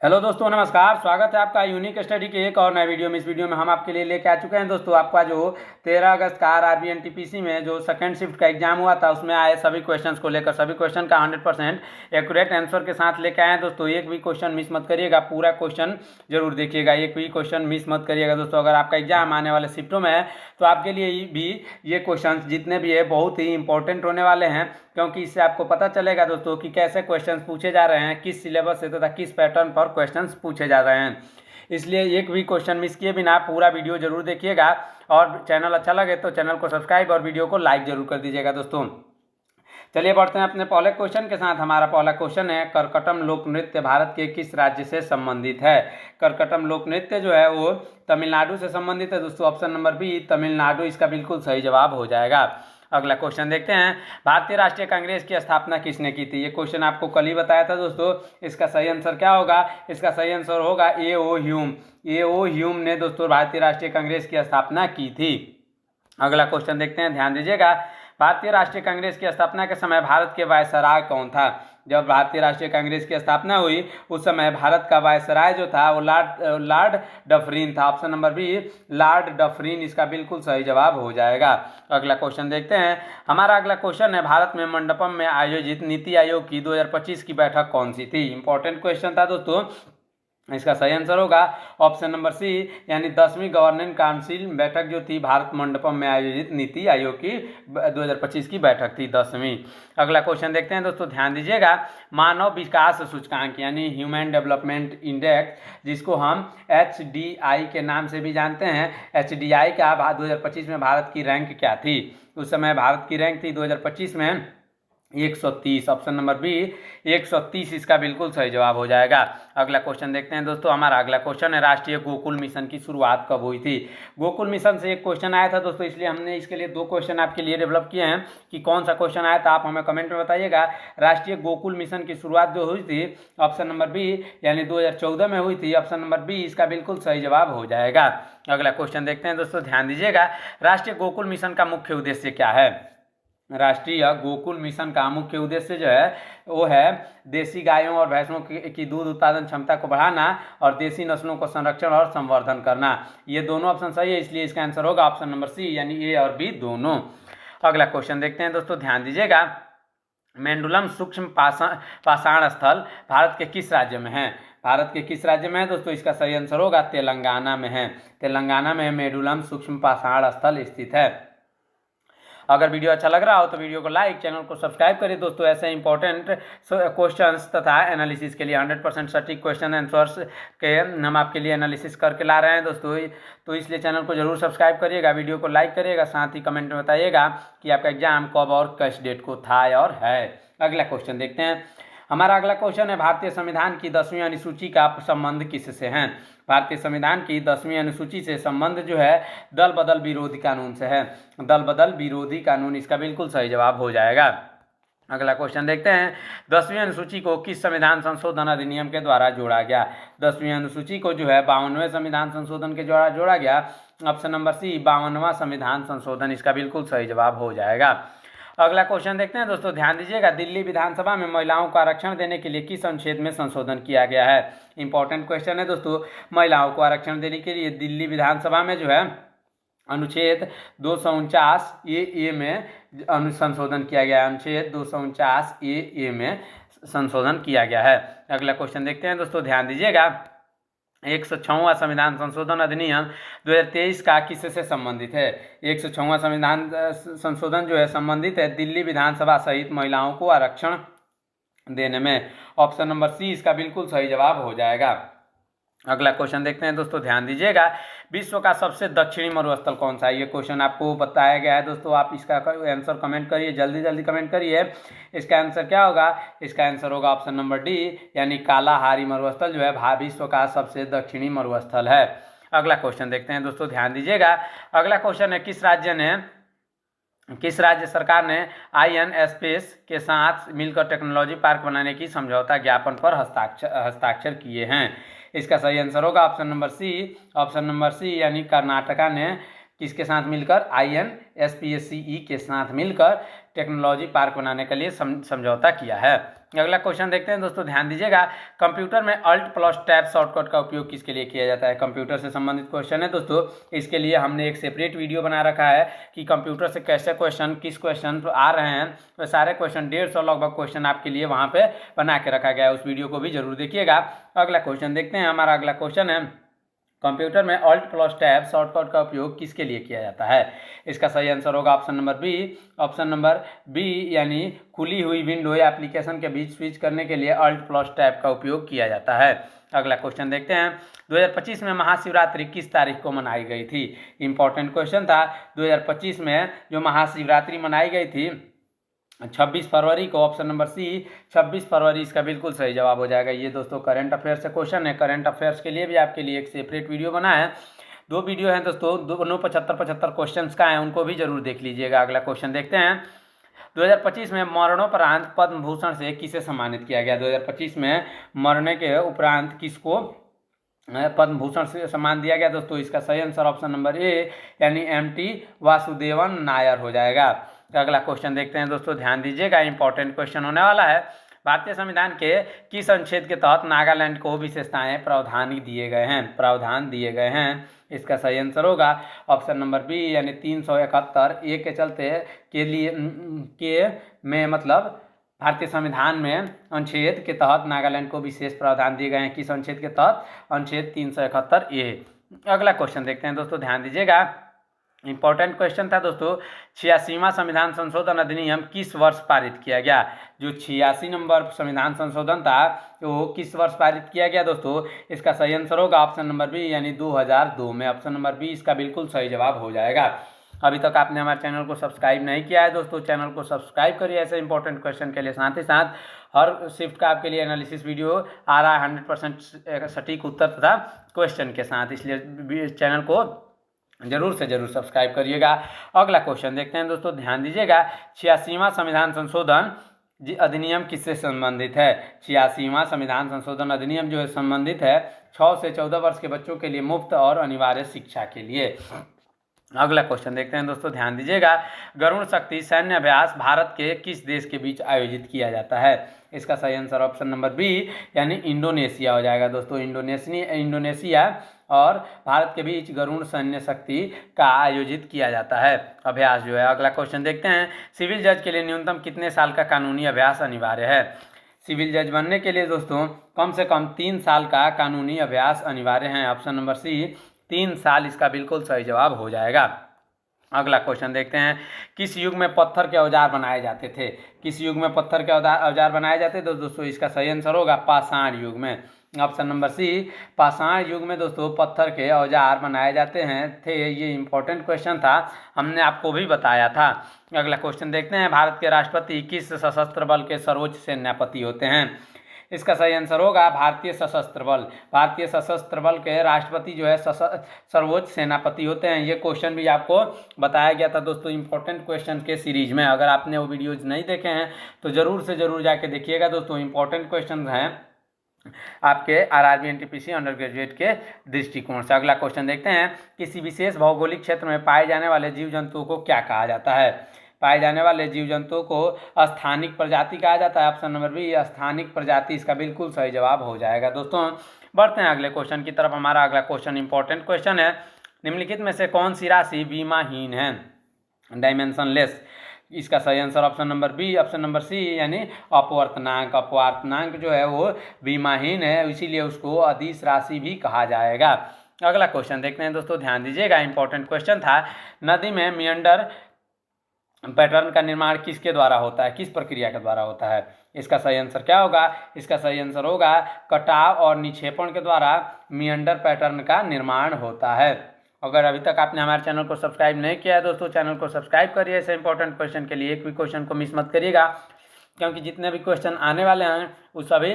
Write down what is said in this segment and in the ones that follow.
Hello दोस्तों, नमस्कार। स्वागत है आपका यूनिक स्टडी के एक और नए वीडियो में। इस वीडियो में हम आपके लिए लेके आ चुके हैं दोस्तों आपका जो 13 अगस्त का आरआरबी एनटीपीसी में जो सेकंड शिफ्ट का एग्जाम हुआ था उसमें आए सभी क्वेश्चंस को लेकर सभी क्वेश्चन का 100% एक्यूरेट आंसर के साथ लेके आए हैं दोस्तों। एक भी क्वेश्चन मिस मत करिएगा, पूरा क्वेश्चन जरूर देखिएगा, एक भी क्वेश्चन मिस मत करिएगा दोस्तों। अगर आपका एग्जाम आने वाले शिफ्टों में है तो आपके लिए भी ये क्वेश्चन जितने भी है बहुत ही इंपॉर्टेंट होने वाले हैं, क्योंकि इससे आपको पता चलेगा दोस्तों कि कैसे क्वेश्चंस पूछे जा रहे हैं, किस सिलेबस से तथा किस पैटर्न पर क्वेश्चंस पूछे जा रहे हैं। इसलिए एक भी क्वेश्चन मिस किए बिना पूरा वीडियो जरूर देखिएगा, और चैनल अच्छा लगे तो चैनल को सब्सक्राइब और वीडियो को लाइक जरूर कर दीजिएगा दोस्तों। चलिए बढ़ते हैं अपने पहले क्वेश्चन के साथ। हमारा पहला क्वेश्चन है, करकटम लोक नृत्य भारत के किस राज्य से संबंधित है। करकटम लोक नृत्य जो है वो तमिलनाडु से संबंधित है दोस्तों। ऑप्शन नंबर बी तमिलनाडु इसका बिल्कुल सही जवाब हो जाएगा। अगला क्वेश्चन देखते हैं, भारतीय राष्ट्रीय कांग्रेस की स्थापना किसने की थी। ये क्वेश्चन आपको कल ही बताया था दोस्तों। इसका सही आंसर क्या होगा? इसका सही आंसर होगा ए.ओ. ह्यूम। ए.ओ. ह्यूम ने दोस्तों भारतीय राष्ट्रीय कांग्रेस की स्थापना की थी। अगला क्वेश्चन देखते हैं, ध्यान दीजिएगा। भारतीय राष्ट्रीय कांग्रेस की स्थापना के समय भारत के वायसराय कौन था। जब भारतीय राष्ट्रीय कांग्रेस की स्थापना हुई उस समय भारत का वायसराय जो था वो लॉर्ड डफरिन था। Option number B Lord Dufferin इसका बिल्कुल सही जवाब हो जाएगा। अगला क्वेश्चन देखते हैं। हमारा अगला क्वेश्चन है, भारत में मंडपम में आयोजित नीति आयोग की 2025 की बैठक कौन सी थी। इंपॉर्टेंट क्वेश्चन था दोस्तों। इसका सही आंसर होगा ऑप्शन नंबर सी, यानी 10वीं गवर्निंग काउंसिल बैठक जो थी भारत मंडपम में आयोजित नीति आयोग की 2025 की बैठक थी 10वीं। अगला क्वेश्चन देखते हैं दोस्तों, ध्यान दीजिएगा। मानव विकास सूचकांक यानी ह्यूमन डेवलपमेंट इंडेक्स, जिसको हम HDI के नाम से भी जानते हैं, HDI का 2025 में भारत की रैंक क्या थी। उस समय भारत की रैंक थी 2025 में 130। ऑप्शन नंबर बी 130 इसका बिल्कुल सही जवाब हो जाएगा। अगला क्वेश्चन देखते हैं दोस्तों। हमारा अगला क्वेश्चन है, राष्ट्रीय गोकुल मिशन की शुरुआत कब हुई थी। गोकुल मिशन से एक क्वेश्चन आया था दोस्तों, इसलिए हमने इसके लिए दो क्वेश्चन आपके लिए डेवलप किए हैं कि कौन सा क्वेश्चन आया था आप हमें कमेंट में बताइएगा। राष्ट्रीय गोकुल मिशन की शुरुआत जो हुई थी ऑप्शन नंबर बी यानी 2014 में हुई थी। ऑप्शन नंबर बी इसका बिल्कुल सही जवाब हो जाएगा। अगला क्वेश्चन देखते हैं दोस्तों, ध्यान दीजिएगा। राष्ट्रीय गोकुल मिशन का मुख्य उद्देश्य क्या है। राष्ट्रीय गोकुल मिशन का मुख्य उद्देश्य जो है वो है देसी गायों और भैंसों की दूध उत्पादन क्षमता को बढ़ाना और देसी नस्लों को संरक्षण और संवर्धन करना। ये दोनों ऑप्शन सही है, इसलिए इसका आंसर होगा ऑप्शन नंबर सी, यानी ए और बी दोनों। अगला क्वेश्चन देखते हैं दोस्तों, ध्यान दीजिएगा। मेंडुलम सूक्ष्म पाषाण स्थल भारत के किस राज्य में है। भारत के किस राज्य में है दोस्तों? इसका सही आंसर होगा तेलंगाना में है। तेलंगाना में मेंडुलम सूक्ष्म पाषाण स्थल स्थित है। अगर वीडियो अच्छा लग रहा हो तो वीडियो को लाइक, चैनल को सब्सक्राइब करिए दोस्तों। ऐसे इंपॉर्टेंट क्वेश्चंस तथा एनालिसिस के लिए 100% सटीक क्वेश्चन आंसर्स के हम आपके लिए एनालिसिस करके ला रहे हैं दोस्तों। तो इसलिए चैनल को जरूर सब्सक्राइब करिएगा, वीडियो को लाइक करिएगा, साथ ही कमेंट में बताइएगा कि आपका एग्जाम कब और किस डेट को था और है। अगला क्वेश्चन देखते हैं। हमारा अगला क्वेश्चन है, भारतीय संविधान की 10वीं अनुसूची का संबंध किससे है। भारतीय संविधान की 10वीं अनुसूची से संबंध जो है दल बदल विरोधी कानून से है। दल बदल विरोधी कानून इसका बिल्कुल सही जवाब हो जाएगा। अगला क्वेश्चन देखते हैं। 10वीं अनुसूची को किस संविधान संशोधन अधिनियम के द्वारा जोड़ा गया। 10वीं अनुसूची को जो है 52वें संविधान संशोधन के द्वारा जोड़ा गया। ऑप्शन नंबर सी 52वां संविधान संशोधन इसका बिल्कुल सही जवाब हो जाएगा। अगला क्वेश्चन देखते हैं दोस्तों, ध्यान दीजिएगा। दिल्ली विधानसभा में महिलाओं को आरक्षण देने के लिए किस अनुच्छेद में संशोधन किया गया है। इंपॉर्टेंट क्वेश्चन है दोस्तों। महिलाओं को आरक्षण देने के लिए दिल्ली विधानसभा में जो है अनुच्छेद 249 ए में संशोधन किया गया है। अनुच्छेद 249 ए में संशोधन किया गया है। अगला क्वेश्चन देखते हैं दोस्तों, ध्यान दीजिएगा। 106वां संविधान संशोधन अधिनियम 2023 का किससे संबंधित है। 106वां संविधान संशोधन जो है संबंधित है दिल्ली विधानसभा सहित महिलाओं को आरक्षण देने में। ऑप्शन नंबर सी इसका बिल्कुल सही जवाब हो जाएगा। अगला क्वेश्चन देखते हैं दोस्तों, ध्यान दीजिएगा। विश्व का सबसे दक्षिणी मरुस्थल कौन सा है। ये क्वेश्चन आपको बताया गया है दोस्तों। आप इसका आंसर कमेंट करिए, जल्दी जल्दी कमेंट करिए। इसका आंसर क्या होगा? इसका आंसर होगा ऑप्शन नंबर डी, यानी कालाहारी मरुस्थल जो है विश्व का सबसे दक्षिणी मरुस्थल है। अगला क्वेश्चन देखते हैं दोस्तों, ध्यान दीजिएगा। अगला क्वेश्चन है, किस राज्य सरकार ने IN स्पेस के साथ मिलकर टेक्नोलॉजी पार्क बनाने की समझौता ज्ञापन पर हस्ताक्षर किए हैं। इसका सही आंसर होगा option number C. Option number C यानी कर्नाटका ने किसके साथ मिलकर INSPACE के साथ मिलकर टेक्नोलॉजी पार्क बनाने के लिए समझौता किया है। अगला क्वेश्चन देखते हैं दोस्तों, ध्यान दीजिएगा। कंप्यूटर में अल्ट प्लस टैब शॉर्टकट का उपयोग किसके लिए किया जाता है? कंप्यूटर से संबंधित क्वेश्चन है दोस्तों। इसके लिए हमने एक सेपरेट वीडियो बना रखा है कि कंप्यूटर से कैसे क्वेश्चन, किस क्वेश्चन आ रहे हैं, वो सारे क्वेश्चन 150 लगभग क्वेश्चन आपके लिए वहाँ पे बना के रखा गया है। उस वीडियो को भी जरूर देखिएगा। अगला क्वेश्चन देखते हैं। हमारा अगला क्वेश्चन है, कंप्यूटर में अल्ट प्लस टैब शॉर्टकट का उपयोग किसके लिए किया जाता है? इसका सही आंसर होगा option number B. Option number B, यानी खुली हुई विंडो या एप्लीकेशन के बीच स्विच करने के लिए अल्ट प्लस टैब का उपयोग किया जाता है। अगला क्वेश्चन देखते हैं। 2025 में महाशिवरात्रि किस तारीख को मनाई गई थी? इंपॉर्टेंट क्वेश्चन था। 2025 में जो महाशिवरात्रि मनाई गई थी 26 फरवरी को, ऑप्शन नंबर सी 26 फरवरी इसका बिल्कुल सही जवाब हो जाएगा। ये दोस्तों करंट अफेयर्स से क्वेश्चन है। करंट अफेयर्स के लिए भी आपके लिए एक सेपरेट वीडियो बना है। 2 वीडियो हैं दोस्तों, दोनों 75 क्वेश्चन का है, उनको भी जरूर देख लीजिएगा। अगला क्वेश्चन देखते हैं। 2025 में मरणोपरांत पद्म भूषण से किसे सम्मानित किया गया? 2025 में मरने के उपरांत किसको पद्म भूषण से सम्मान दिया गया दोस्तों? इसका सही आंसर ऑप्शन नंबर ए, यानी MT वासुदेवन नायर हो जाएगा। अगला क्वेश्चन देखते हैं दोस्तों, ध्यान दीजिएगा, इंपॉर्टेंट क्वेश्चन होने वाला है। भारतीय संविधान के किस अनुच्छेद के तहत नागालैंड को विशेषताएं प्रावधान दिए गए हैं? इसका सही आंसर होगा ऑप्शन नंबर बी, यानी 371 ए के चलते के लिए के में मतलब भारतीय संविधान में अनुच्छेद के तहत नागालैंड को विशेष प्रावधान दिए गए हैं। किस अनुच्छेद के तहत? अनुच्छेद 371 ए। अगला क्वेश्चन देखते हैं दोस्तों, ध्यान दीजिएगा, इंपॉर्टेंट क्वेश्चन था दोस्तों। 86वां संविधान संशोधन अधिनियम किस वर्ष पारित किया गया? जो 86 नंबर संविधान संशोधन था वो किस वर्ष पारित किया गया दोस्तों? इसका सही आंसर होगा ऑप्शन नंबर बी, यानी 2002 में। ऑप्शन नंबर बी इसका बिल्कुल सही जवाब हो जाएगा। अभी तक आपने हमारे चैनल को सब्सक्राइब नहीं किया है दोस्तों, चैनल को सब्सक्राइब करिए ऐसे इंपॉर्टेंट क्वेश्चन के लिए। साथ ही साथ हर शिफ्ट का आपके लिए एनालिसिस वीडियो आ रहा है 100% सटीक उत्तर तथा क्वेश्चन के साथ, इसलिए चैनल को जरूर से जरूर सब्सक्राइब करिएगा। अगला क्वेश्चन देखते हैं दोस्तों, ध्यान दीजिएगा। 86वां संविधान संशोधन अधिनियम किससे संबंधित है? 86वां संविधान संशोधन अधिनियम जो है संबंधित है 6 से 14 वर्ष के बच्चों के लिए मुफ्त और अनिवार्य शिक्षा के लिए। अगला क्वेश्चन देखते हैं दोस्तों, ध्यान दीजिएगा। गरुण शक्ति सैन्य अभ्यास भारत के किस देश के बीच आयोजित किया जाता है? इसका सही आंसर ऑप्शन नंबर बी, यानी इंडोनेशिया हो जाएगा दोस्तों। इंडोनेशिया और भारत के बीच गरुण सैन्य शक्ति का आयोजित किया जाता है अभ्यास जो है। अगला क्वेश्चन देखते हैं। सिविल जज के लिए न्यूनतम कितने साल का कानूनी अभ्यास अनिवार्य है? सिविल जज बनने के लिए दोस्तों कम से कम 3 साल का कानूनी अभ्यास अनिवार्य है। ऑप्शन नंबर सी 3 साल इसका बिल्कुल सही जवाब हो जाएगा। अगला क्वेश्चन देखते हैं। किस युग में पत्थर के औजार बनाए जाते थे? किस युग में पत्थर के औजार बनाए जाते थे दोस्तों? इसका सही आंसर होगा पाषाण युग में। ऑप्शन नंबर सी पाषाण युग में दोस्तों पत्थर के औजार बनाए जाते थे। ये इंपॉर्टेंट क्वेश्चन था, हमने आपको भी बताया था। अगला क्वेश्चन देखते हैं। भारत के राष्ट्रपति किस सशस्त्र बल के सर्वोच्च सेनापति होते हैं? इसका सही आंसर होगा भारतीय सशस्त्र बल। भारतीय सशस्त्र बल के राष्ट्रपति जो है सर्वोच्च सेनापति होते हैं। ये क्वेश्चन भी आपको बताया गया था दोस्तों इंपॉर्टेंट क्वेश्चन के सीरीज में। अगर आपने वो वीडियोज नहीं देखे हैं तो जरूर से जरूर जाके देखिएगा दोस्तों, इंपॉर्टेंट क्वेश्चन हैं आपके आरआरबी एनटीपीसी अंडर ग्रेजुएट के दृष्टिकोण से। अगला क्वेश्चन देखते हैं। किसी विशेष भौगोलिक क्षेत्र में पाए जाने वाले जीव जंतुओं को क्या कहा जाता है? पाए जाने वाले जीव जंतुओं को स्थानिक प्रजाति कहा जाता है। ऑप्शन नंबर बी स्थानिक प्रजाति इसका बिल्कुल सही जवाब हो जाएगा। दोस्तों बढ़ते हैं अगले क्वेश्चन की तरफ। हमारा अगला क्वेश्चन इंपॉर्टेंट क्वेश्चन है। निम्नलिखित में से कौन सी राशि बीमाहीन है? डायमेंशनलेस। इसका सही answer option number B, option number C, यानी अपवर्तनांक। अपवर्तनांक जो है वो बीमाहीन है, इसीलिए उसको अदिश राशि भी कहा जाएगा। अगला क्वेश्चन देखते हैं दोस्तों, ध्यान दीजिएगा, इंपॉर्टेंट क्वेश्चन था। नदी में मियंडर पैटर्न का निर्माण किसके द्वारा होता है? किस प्रक्रिया के द्वारा होता है? इसका सही आंसर क्या होगा? इसका सही आंसर होगा कटाव और निक्षेपण के द्वारा मियंडर पैटर्न का निर्माण होता है। अगर अभी तक आपने हमारे चैनल को सब्सक्राइब नहीं किया है दोस्तों, चैनल को सब्सक्राइब करिए ऐसे इंपॉर्टेंट क्वेश्चन के लिए। एक भी क्वेश्चन को मिस मत करिएगा, क्योंकि जितने भी क्वेश्चन आने वाले हैं वो सभी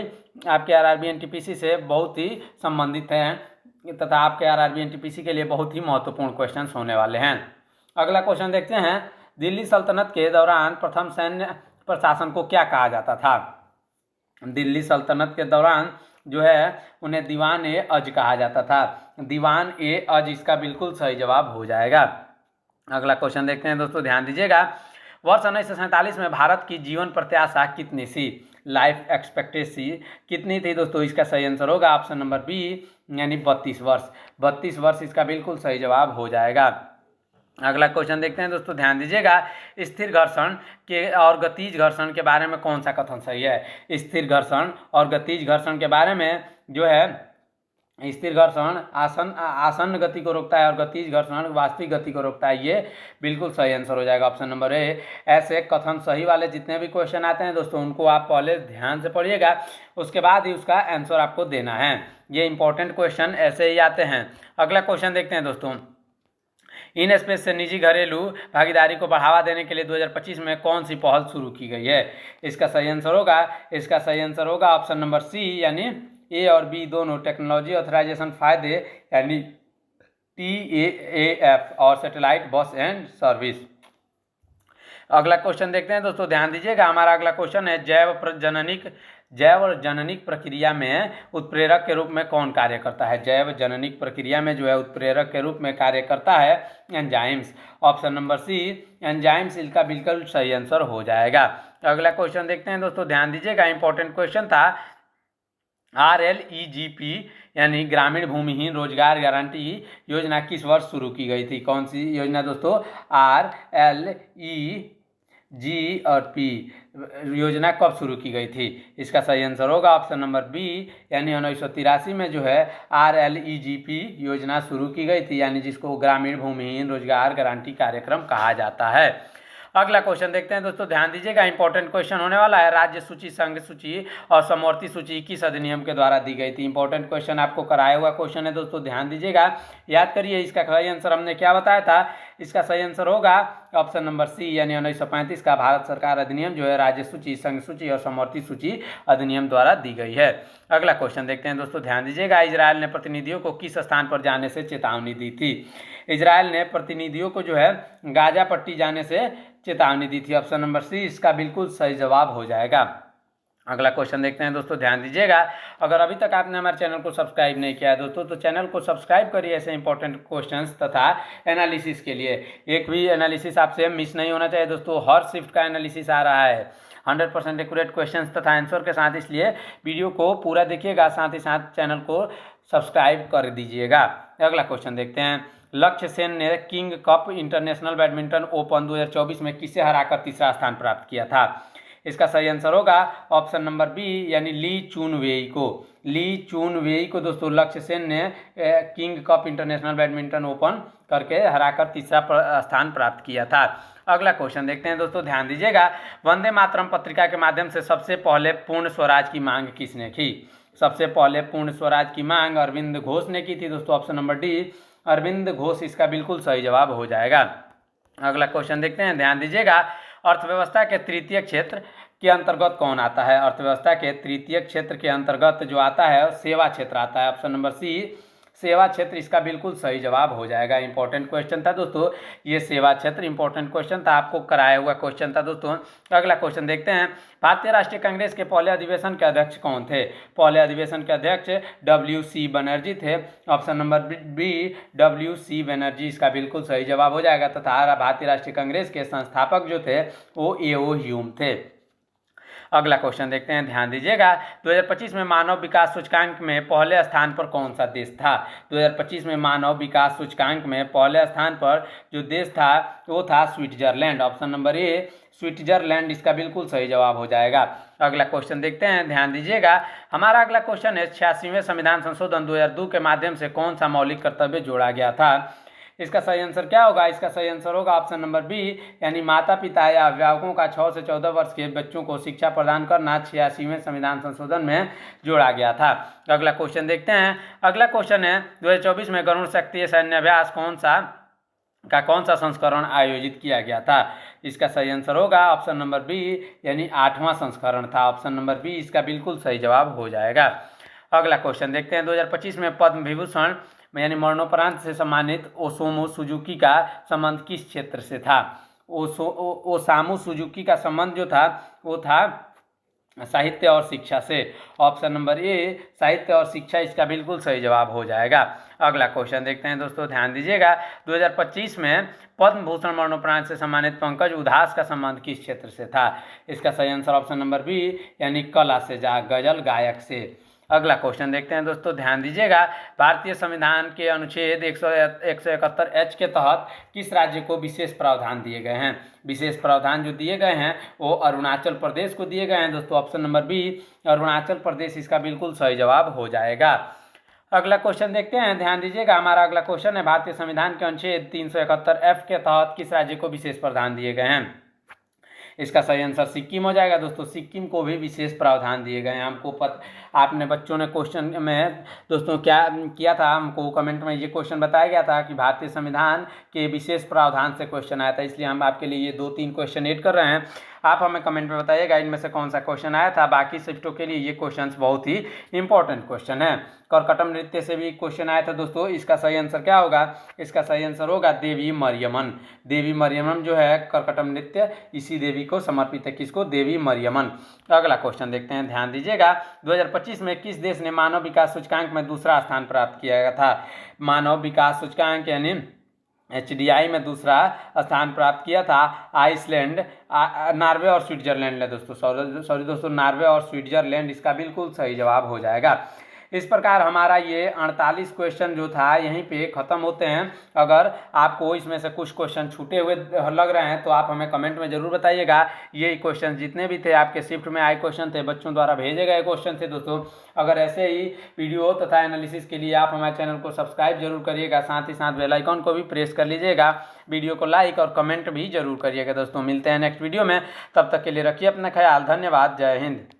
आपके आरआरबी एनटीपीसी से बहुत ही संबंधित हैं तथा आपके आरआरबी एनटीपीसी के लिए बहुत ही महत्वपूर्ण क्वेश्चन होने वाले हैं। अगला क्वेश्चन देखते हैं। दिल्ली सल्तनत के दौरान प्रथम सैन्य प्रशासन को क्या कहा जाता था? दिल्ली सल्तनत के दौरान जो है उन्हें दीवान ए अज कहा जाता था। दीवान ए अज इसका बिल्कुल सही जवाब हो जाएगा। अगला क्वेश्चन देखते हैं दोस्तों, ध्यान दीजिएगा। वर्ष 1947 में भारत की जीवन प्रत्याशा कितनी थी, लाइफ एक्सपेक्टेंसी कितनी थी दोस्तों? इसका सही आंसर होगा ऑप्शन नंबर बी यानी 32 वर्ष। 32 वर्ष इसका बिल्कुल सही जवाब हो जाएगा। अगला क्वेश्चन देखते हैं दोस्तों, ध्यान दीजिएगा। स्थिर घर्षण के और गतिज घर्षण के बारे में कौन सा कथन सही है? स्थिर घर्षण और गतिज घर्षण के बारे में जो है, स्थिर घर्षण आसन्न गति को रोकता है और गतिज घर्षण वास्तविक गति को रोकता है। ये बिल्कुल सही आंसर हो जाएगा ऑप्शन नंबर ए। ऐसे कथन सही वाले जितने भी क्वेश्चन आते हैं दोस्तों, उनको आप पहले ध्यान से पढ़िएगा, उसके बाद ही उसका आंसर आपको देना है। ये इंपॉर्टेंट क्वेश्चन ऐसे ही आते हैं। अगला क्वेश्चन देखते हैं दोस्तों, इन स्पेस से निजी घरेलू भागीदारी को बढ़ावा देने के लिए 2025 में कौन सी पहल शुरू की गई है? इसका सही आंसर होगा ऑप्शन नंबर सी यानी ए और बी दोनों, टेक्नोलॉजी ऑथराइजेशन फायदे यानी TAAF और सैटेलाइट बस एंड सर्विस। अगला क्वेश्चन देखते हैं दोस्तों, ध्यान दीजिएगा। हमारा अगला क्वेश्चन है, जैव जननिक प्रक्रिया में उत्प्रेरक के रूप में कौन कार्य करता है? जैव जननिक प्रक्रिया में जो है उत्प्रेरक के रूप में कार्य करता है enzymes. Option number C enzymes इसका बिल्कुल सही आंसर हो जाएगा। अगला क्वेश्चन देखते हैं दोस्तों, ध्यान दीजिएगा। इंपॉर्टेंट क्वेश्चन था, RLEGP यानी ग्रामीण भूमिहीन रोजगार गारंटी योजना किस वर्ष शुरू की गई थी? कौन सी योजना दोस्तों? RLEG और P योजना कब शुरू की गई थी? इसका सही आंसर होगा ऑप्शन नंबर बी यानी 1983 में जो है RLEGP योजना शुरू की गई थी, यानी जिसको ग्रामीण भूमिहीन रोजगार गारंटी कार्यक्रम कहा जाता है। अगला क्वेश्चन देखते हैं दोस्तों, ध्यान दीजिएगा। इंपॉर्टेंट क्वेश्चन होने वाला है, राज्य सूची, संघ सूची और समवर्ती सूची किस अधिनियम के द्वारा दी गई थी? इंपॉर्टेंट क्वेश्चन आपको कराया हुआ क्वेश्चन है दोस्तों, ध्यान दीजिएगा, याद करिए। इसका सही आंसर हमने क्या बताया था? इसका सही आंसर होगा ऑप्शन नंबर सी यानी 1935 का भारत सरकार अधिनियम जो है राज्य सूची, संघ सूची और समवर्ती सूची अधिनियम द्वारा दी गई है। अगला क्वेश्चन देखते हैं दोस्तों, ध्यान दीजिएगा। इजरायल ने प्रतिनिधियों को किस स्थान पर जाने से चेतावनी दी थी? इजरायल ने प्रतिनिधियों को जो है गाजा पट्टी जाने से चेतावनी दी थी। ऑप्शन नंबर सी इसका बिल्कुल सही जवाब हो जाएगा। अगला क्वेश्चन देखते हैं दोस्तों, ध्यान दीजिएगा। अगर अभी तक आपने हमारे चैनल को सब्सक्राइब नहीं किया है दोस्तों, तो चैनल को सब्सक्राइब करिए ऐसे इंपॉर्टेंट क्वेश्चंस तथा एनालिसिस के लिए। एक भी एनालिसिस आपसे मिस नहीं होना चाहिए दोस्तों। हर शिफ्ट का एनालिसिस आ रहा है 100% एक्यूरेट क्वेश्चंस तथा आंसर के साथ, इसलिए वीडियो को पूरा देखिएगा, साथ ही साथ चैनल को सब्सक्राइब कर दीजिएगा। अगला क्वेश्चन देखते हैं, लक्ष्य सेन ने king cup international badminton open 2024 में किसे हराकर तीसरा स्थान प्राप्त किया था? इसका सही आंसर होगा ऑप्शन नंबर बी यानी ली चुनवेई को दोस्तों लक्ष्य सेन ने king cup international badminton open करके हराकर तीसरा स्थान प्राप्त किया था। अगला क्वेश्चन देखते हैं दोस्तों, ध्यान दीजिएगा। वंदे मातरम पत्रिका के माध्यम से सबसे पहले पूर्ण स्वराज की मांग किसने की? सबसे पहले पूर्ण स्वराज की मांग अरविंद घोष ने की थी दोस्तों। Option number D Arvind Ghosh इसका बिल्कुल सही जवाब हो जाएगा। अगला क्वेश्चन देखते हैं, ध्यान दीजिएगा। अर्थव्यवस्था के तृतीय क्षेत्र के अंतर्गत कौन आता है? अर्थव्यवस्था के तृतीय क्षेत्र के अंतर्गत जो आता है सेवा क्षेत्र आता है। ऑप्शन नंबर सी सेवा क्षेत्र इसका बिल्कुल सही जवाब हो जाएगा। इंपॉर्टेंट क्वेश्चन था दोस्तों ये सेवा क्षेत्र, इंपॉर्टेंट क्वेश्चन था, आपको कराया हुआ क्वेश्चन था दोस्तों। अगला क्वेश्चन देखते हैं, भारतीय राष्ट्रीय कांग्रेस के पहले अधिवेशन के अध्यक्ष कौन थे? पहले अधिवेशन के अध्यक्ष WC बनर्जी थे। Option number B WC Banerjee इसका बिल्कुल सही जवाब हो जाएगा। तथा भारतीय राष्ट्रीय कांग्रेस के संस्थापक जो थे वो A.O. ह्यूम थे। अगला क्वेश्चन देखते हैं, ध्यान दीजिएगा। 2025 में मानव विकास सूचकांक में पहले स्थान पर कौन सा देश था? 2025 में मानव विकास सूचकांक में पहले स्थान पर जो देश था वो था Switzerland. Option number A Switzerland इसका बिल्कुल सही जवाब हो जाएगा। अगला क्वेश्चन देखते हैं, ध्यान दीजिएगा। हमारा अगला क्वेश्चन है, 86वें संविधान संशोधन 2002 के माध्यम से कौन सा मौलिक कर्तव्य जोड़ा गया था? इसका सही आंसर क्या होगा? इसका सही आंसर होगा ऑप्शन नंबर बी यानी माता पिता या अभिभावकों का 6 से 14 वर्ष के बच्चों को शिक्षा प्रदान करना 86वें संविधान संशोधन में जोड़ा गया था। अगला क्वेश्चन देखते हैं। अगला क्वेश्चन है, 2024 में गरुड़ शक्ति सैन्य अभ्यास कौन सा संस्करण आयोजित किया गया था? इसका सही आंसर होगा ऑप्शन नंबर बी यानी 8वां संस्करण था। ऑप्शन नंबर बी इसका बिल्कुल सही जवाब हो जाएगा। अगला क्वेश्चन देखते हैं, 2025 में पद्म विभूषण यानी मरणोपरांत से सम्मानित ओसामू सुजुकी का संबंध किस क्षेत्र से था? ओसामू सुजुकी का संबंध जो था वो था साहित्य और शिक्षा से। ऑप्शन नंबर ए साहित्य और शिक्षा इसका बिल्कुल सही जवाब हो जाएगा। अगला क्वेश्चन देखते हैं दोस्तों, ध्यान दीजिएगा। 2025 में पद्म भूषण मरणोपरांत से सम्मानित पंकज उधास का संबंध किस क्षेत्र से था? इसका सही आंसर ऑप्शन नंबर बी यानी कला से, गजल गायक से। अगला क्वेश्चन देखते हैं दोस्तों, ध्यान दीजिएगा। भारतीय संविधान के अनुच्छेद 171H के तहत किस राज्य को विशेष प्रावधान दिए गए हैं? विशेष प्रावधान जो दिए गए हैं वो अरुणाचल प्रदेश को दिए गए हैं दोस्तों। Option number B Arunachal Pradesh इसका बिल्कुल सही जवाब हो जाएगा। अगला क्वेश्चन देखते हैं, ध्यान दीजिएगा। हमारा अगला क्वेश्चन है, भारतीय संविधान के अनुच्छेद 371F के तहत किस राज्य को विशेष प्रावधान दिए गए हैं? इसका सही आंसर सिक्किम हो जाएगा दोस्तों। सिक्किम को भी विशेष प्रावधान दिए गए हैं। आपने बच्चों ने क्वेश्चन में दोस्तों क्या किया था, हमको कमेंट में ये क्वेश्चन बताया गया था कि भारतीय संविधान के विशेष प्रावधान से क्वेश्चन आया था, इसलिए हम आपके लिए ये 2-3 क्वेश्चन ऐड कर रहे हैं। आप हमें कमेंट में बताइएगा इनमें से कौन सा क्वेश्चन आया था। बाकी शिफ्टों के लिए ये क्वेश्चन बहुत ही इंपॉर्टेंट क्वेश्चन है। करकटम नृत्य से भी क्वेश्चन आया था दोस्तों। इसका सही आंसर क्या होगा? इसका सही आंसर होगा देवी मरियमन। देवी मरियमन जो है करकटम नृत्य इसी देवी को समर्पित है। किसको? देवी मरियमन। अगला क्वेश्चन देखते हैं, ध्यान दीजिएगा। 2025 में किस देश ने मानव विकास सूचकांक में दूसरा स्थान प्राप्त किया था? मानव विकास सूचकांक यानी HDI में दूसरा स्थान प्राप्त किया था आइसलैंड, नॉर्वे और स्विट्जरलैंड ने दोस्तों। सॉरी दोस्तों, नॉर्वे और स्विट्जरलैंड इसका बिल्कुल सही जवाब हो जाएगा। इस प्रकार हमारा ये 48 क्वेश्चन जो था यहीं पे ख़त्म होते हैं। अगर आपको इसमें से कुछ क्वेश्चन छूटे हुए लग रहे हैं तो आप हमें कमेंट में ज़रूर बताइएगा। ये क्वेश्चन जितने भी थे आपके शिफ्ट में आए क्वेश्चन थे, बच्चों द्वारा भेजे गए क्वेश्चन थे दोस्तों। अगर ऐसे ही वीडियो तथा एनालिसिस के लिए आप हमारे चैनल को सब्सक्राइब जरूर करिएगा, साथ ही साथ बेल आइकन को भी प्रेस कर लीजिएगा। वीडियो को लाइक और कमेंट भी जरूर करिएगा दोस्तों। मिलते हैं नेक्स्ट वीडियो में, तब तक के लिए रखिए अपना ख्याल। धन्यवाद। जय हिंद।